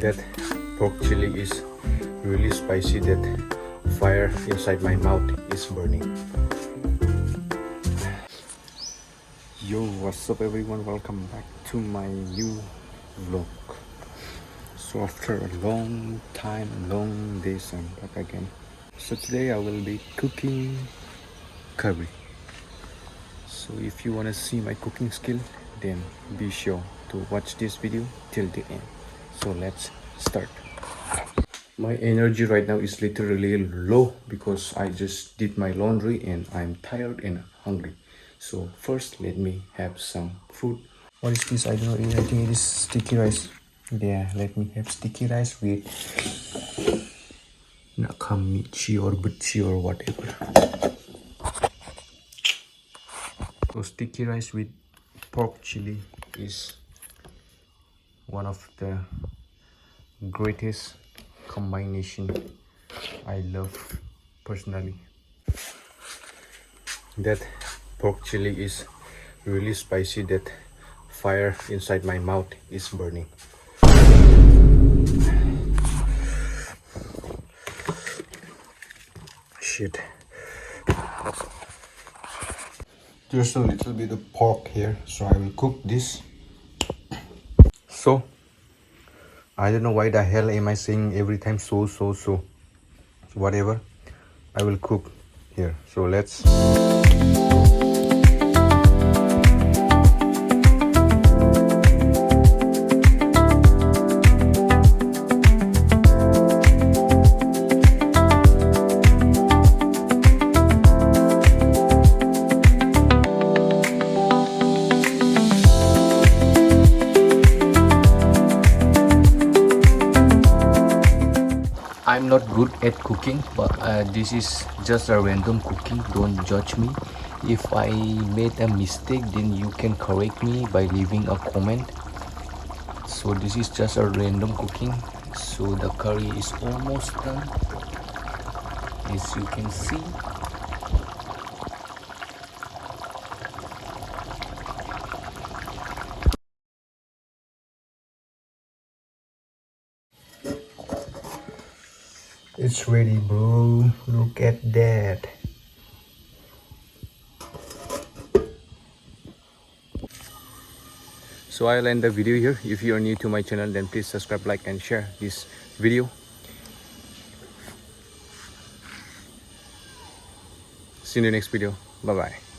That pork chili is really spicy. That fire inside my mouth is burning. Yo, what's up everyone, welcome back to my new vlog. So after a long time, long days, I'm back again. So today I will be cooking curry. So if you want to see my cooking skill, then be sure to watch this video till the end. So let's start. My energy right now is literally low because I just did my laundry and I'm tired and hungry. So first let me have some food. What is this? I don't know. I think it is sticky rice. Yeah, let me have sticky rice with nakamichi or buchi or whatever. So sticky rice with pork chili is one of the greatest combination I love personally. That pork chili is really spicy. That fire inside my mouth is burning. Shit. There's a little bit of pork here, so I will cook this. So I don't know why the hell am I saying every time so. Whatever, I will cook here. So let's. I'm not good at cooking, but this is just a random cooking. Don't judge me. If I made a mistake, then you can correct me by leaving a comment. So this is just a random cooking. So the curry is almost done, as you can see. It's ready, bro. Look at that. So I'll end the video here. If you are new to my channel, then please subscribe, like and share this video. See you in the next video. Bye bye.